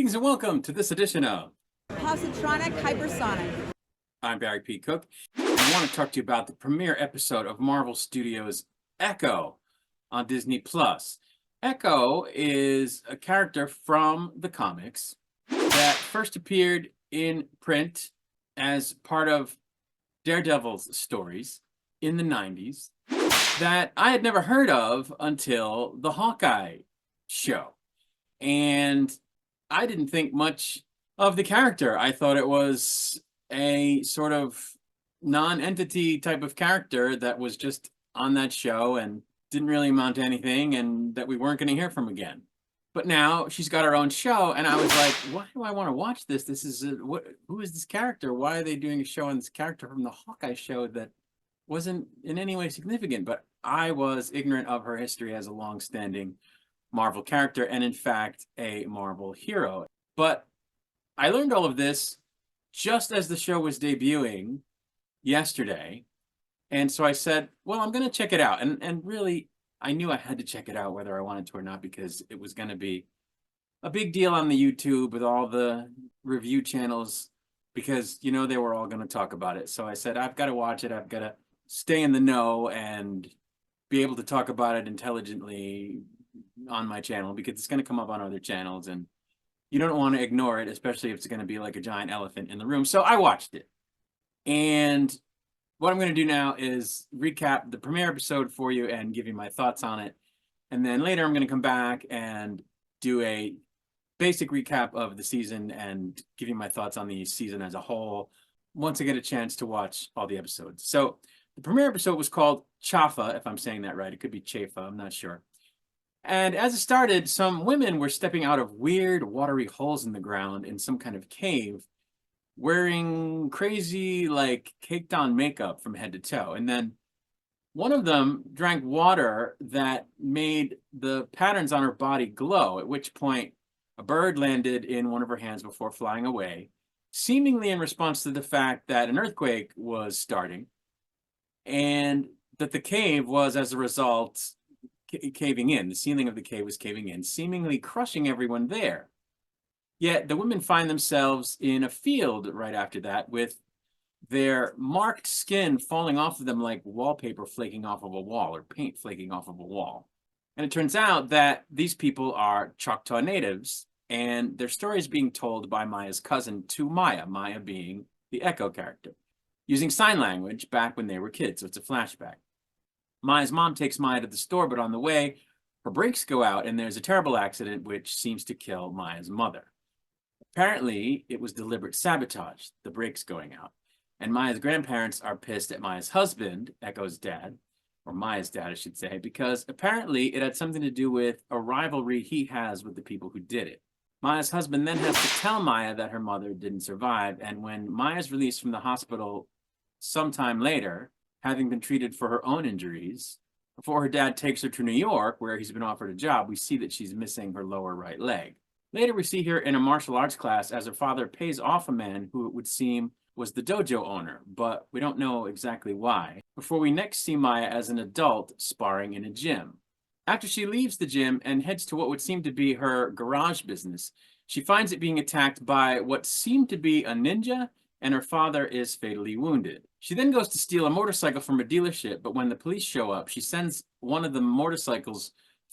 Greetings and welcome to this edition of Positronic Hypersonic. I'm Barry P. Cook, and I want to talk to you about the premiere episode of Marvel Studios' Echo on Disney+. Echo is a character from the comics that first appeared in print as part of Daredevil's stories in the 90s that I had never heard of until the Hawkeye show. And I didn't think much of the character. I thought it was a sort of non-entity type of character that was just on that show and didn't really amount to anything and that we weren't going to hear from again. But now she's got her own show, and I was like, why do I want to watch this? This is who is this character? Why are they doing a show on this character from the Hawkeye show that wasn't in any way significant? But I was ignorant of her history as a long-standing Marvel character and, in fact, a Marvel hero. But I learned all of this just as the show was debuting yesterday. And so I said, well, I'm going to check it out. And really, I knew I had to check it out whether I wanted to or not, because it was going to be a big deal on the YouTube with all the review channels, because, you know, they were all going to talk about it. So I said, I've got to watch it. I've got to stay in the know and be able to talk about it intelligently on my channel, because it's going to come up on other channels and you don't want to ignore it, especially if it's going to be like a giant elephant in the room. So I watched it. And what I'm going to do now is recap the premiere episode for you and give you my thoughts on it. And then later I'm going to come back and do a basic recap of the season and give you my thoughts on the season as a whole once I get a chance to watch all the episodes. So the premiere episode was called Chafa, if I'm saying that right. It could be Chafa, I'm not sure. And as it started, some women were stepping out of weird watery holes in the ground in some kind of cave, wearing crazy, like, caked on makeup from head to toe. And then one of them drank water that made the patterns on her body glow, at which point a bird landed in one of her hands before flying away, seemingly in response to the fact that an earthquake was starting and that the cave was, as a result, caving in. The ceiling of the cave was caving in, seemingly crushing everyone there. Yet the women find themselves in a field right after that, with their marked skin falling off of them like wallpaper flaking off of a wall, or paint flaking off of a wall. And it turns out that these people are Choctaw natives, and their story is being told by Maya's cousin to Maya, Maya being the Echo character, using sign language back when they were kids, so it's a flashback. Maya's mom takes Maya to the store, but on the way, her brakes go out and there's a terrible accident which seems to kill Maya's mother. Apparently, it was deliberate sabotage, the brakes going out. And Maya's grandparents are pissed at Maya's husband, Echo's dad, or Maya's dad, I should say, because apparently it had something to do with a rivalry he has with the people who did it. Maya's husband then has to tell Maya that her mother didn't survive, and when Maya's released from the hospital sometime later, having been treated for her own injuries, before her dad takes her to New York, where he's been offered a job, we see that she's missing her lower right leg. Later, we see her in a martial arts class as her father pays off a man who it would seem was the dojo owner, but we don't know exactly why, before we next see Maya as an adult sparring in a gym. After she leaves the gym and heads to what would seem to be her garage business, she finds it being attacked by what seemed to be a ninja, and her father is fatally wounded. She then goes to steal a motorcycle from a dealership, but when the police show up, she sends one of the motorcycles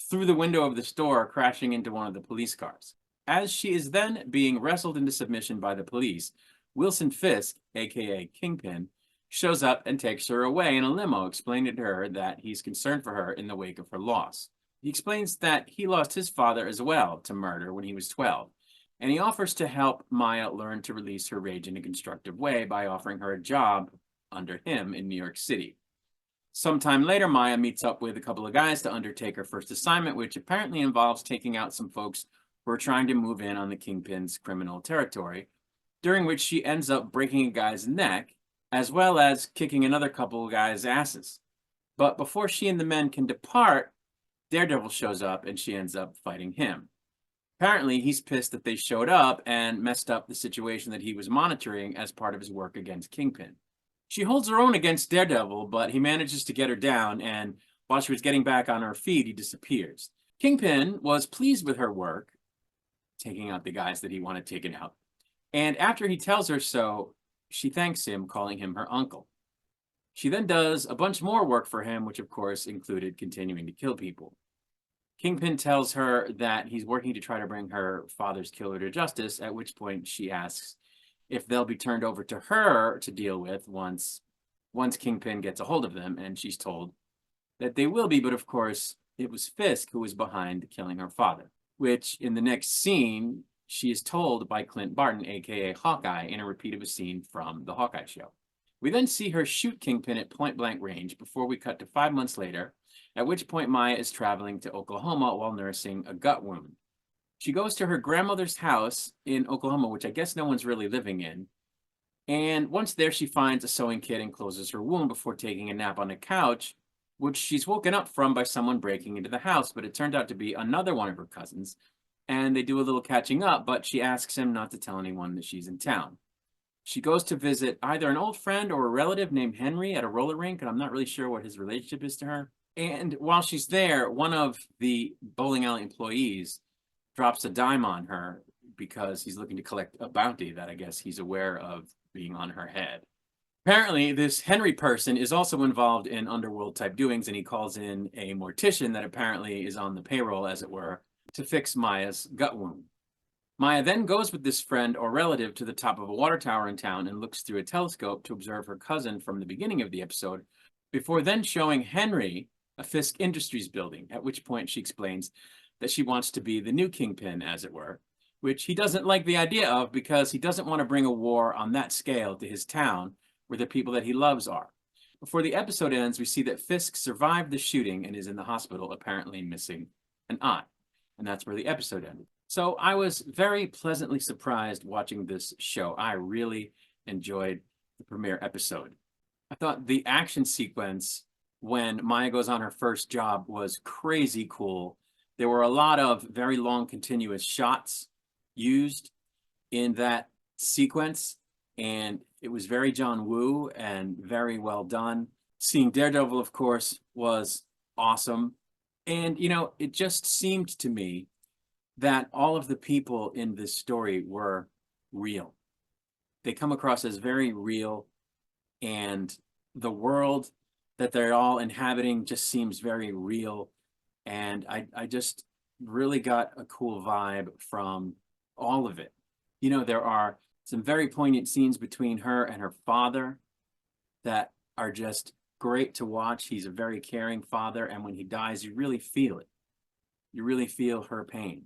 through the window of the store, crashing into one of the police cars. As she is then being wrestled into submission by the police, Wilson Fisk, aka Kingpin, shows up and takes her away in a limo, explaining to her that he's concerned for her in the wake of her loss. He explains that he lost his father as well to murder when he was 12, and he offers to help Maya learn to release her rage in a constructive way by offering her a job under him in New York City. Sometime later, Maya meets up with a couple of guys to undertake her first assignment, which apparently involves taking out some folks who are trying to move in on the Kingpin's criminal territory, during which she ends up breaking a guy's neck, as well as kicking another couple of guys' asses. But before she and the men can depart, Daredevil shows up and she ends up fighting him. Apparently, he's pissed that they showed up and messed up the situation that he was monitoring as part of his work against Kingpin. She holds her own against Daredevil, but he manages to get her down, and while she was getting back on her feet, he disappears. Kingpin was pleased with her work, taking out the guys that he wanted taken out. And after he tells her so, she thanks him, calling him her uncle. She then does a bunch more work for him, which of course included continuing to kill people. Kingpin tells her that he's working to try to bring her father's killer to justice, at which point she asks if they'll be turned over to her to deal with once Kingpin gets a hold of them, and she's told that they will be, but of course it was Fisk who was behind killing her father, which in the next scene she is told by Clint Barton, aka Hawkeye, in a repeat of a scene from the Hawkeye show. We then see her shoot Kingpin at point blank range before we cut to 5 months later, at which point Maya is traveling to Oklahoma while nursing a gut wound. She goes to her grandmother's house in Oklahoma, which I guess no one's really living in. And once there, she finds a sewing kit and closes her wound before taking a nap on a couch, which she's woken up from by someone breaking into the house, but it turned out to be another one of her cousins. And they do a little catching up, but she asks him not to tell anyone that she's in town. She goes to visit either an old friend or a relative named Henry at a roller rink, and I'm not really sure what his relationship is to her. And while she's there, one of the bowling alley employees drops a dime on her because he's looking to collect a bounty that I guess he's aware of being on her head. Apparently, this Henry person is also involved in underworld type doings, and he calls in a mortician that apparently is on the payroll, as it were, to fix Maya's gut wound. Maya then goes with this friend or relative to the top of a water tower in town and looks through a telescope to observe her cousin from the beginning of the episode, before then showing Henry a Fisk Industries building, at which point she explains that she wants to be the new Kingpin, as it were, which he doesn't like the idea of because he doesn't want to bring a war on that scale to his town where the people that he loves are. Before the episode ends, we see that Fisk survived the shooting and is in the hospital, apparently missing an eye. And that's where the episode ended. So I was very pleasantly surprised watching this show. I really enjoyed the premiere episode. I thought the action sequence when Maya goes on her first job was crazy cool. There were a lot of very long continuous shots used in that sequence, and it was very John Woo and very well done. Seeing Daredevil, of course, was awesome. And, you know, it just seemed to me that all of the people in this story were real. They come across as very real, and the world that they're all inhabiting just seems very real. And I just really got a cool vibe from all of it. You know, there are some very poignant scenes between her and her father that are just great to watch. He's a very caring father, and when he dies, you really feel it. You really feel her pain.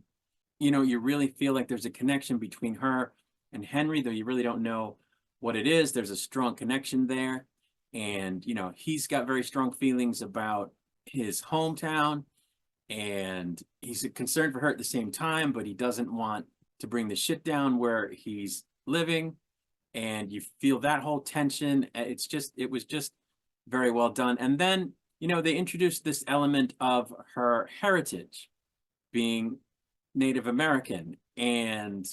You know, you really feel like there's a connection between her and Henry, though you really don't know what it is. There's a strong connection there. And, you know, he's got very strong feelings about his hometown, and he's concerned for her at the same time, but he doesn't want to bring the shit down where he's living. And you feel that whole tension. It was just very well done. And then, you know, they introduced this element of her heritage being Native American and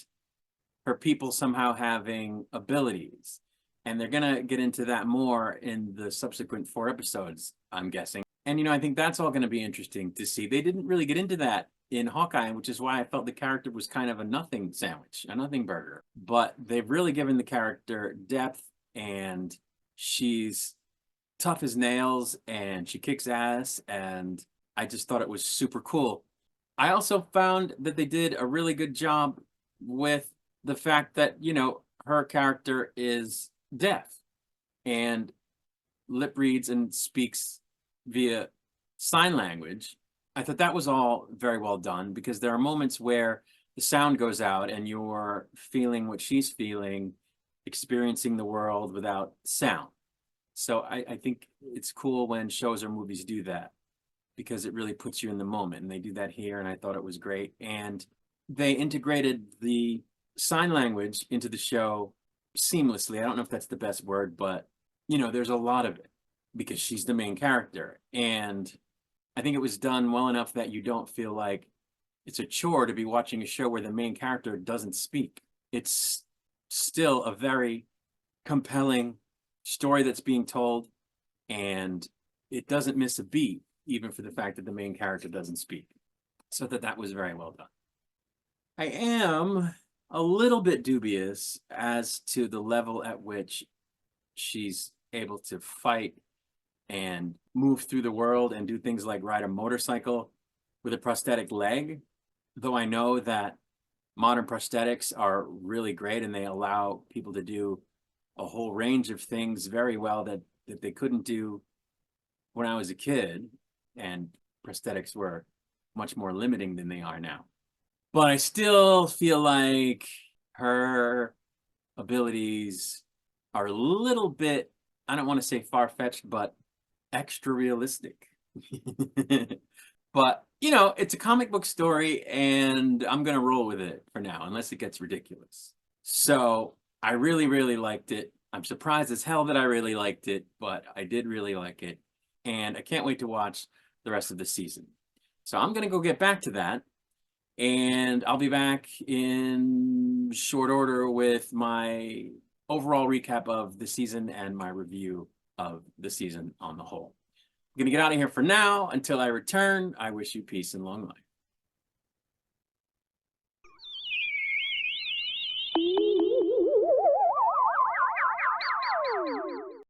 her people somehow having abilities. And they're going to get into that more in the subsequent 4 episodes, I'm guessing. And, you know, I think that's all going to be interesting to see. They didn't really get into that in Hawkeye, which is why I felt the character was kind of a nothing sandwich, a nothing burger. But they've really given the character depth, and she's tough as nails, and she kicks ass, and I just thought it was super cool. I also found that they did a really good job with the fact that, you know, her character is deaf and lip reads and speaks via sign language. I thought that was all very well done, because there are moments where the sound goes out and you're feeling what she's feeling, experiencing the world without sound. So I think it's cool when shows or movies do that, because it really puts you in the moment, and they do that here, and I thought it was great. And they integrated the sign language into the show seamlessly. I don't know if that's the best word, but, you know, there's a lot of it because she's the main character. And I think it was done well enough that you don't feel like it's a chore to be watching a show where the main character doesn't speak. It's still a very compelling story that's being told, and it doesn't miss a beat, even for the fact that the main character doesn't speak. So that was very well done. I am a little bit dubious as to the level at which she's able to fight and move through the world and do things like ride a motorcycle with a prosthetic leg. Though I know that modern prosthetics are really great and they allow people to do a whole range of things very well that they couldn't do when I was a kid, and prosthetics were much more limiting than they are now. But I still feel like her abilities are a little bit, I don't want to say far-fetched, but extra realistic. But, you know, it's a comic book story and I'm going to roll with it for now, unless it gets ridiculous. So I really, really liked it. I'm surprised as hell that I really liked it, but I did really like it. And I can't wait to watch the rest of the season. So I'm going to go get back to that. And I'll be back in short order with my overall recap of the season and my review of the season on the whole. I'm going to get out of here for now. Until I return, I wish you peace and long life.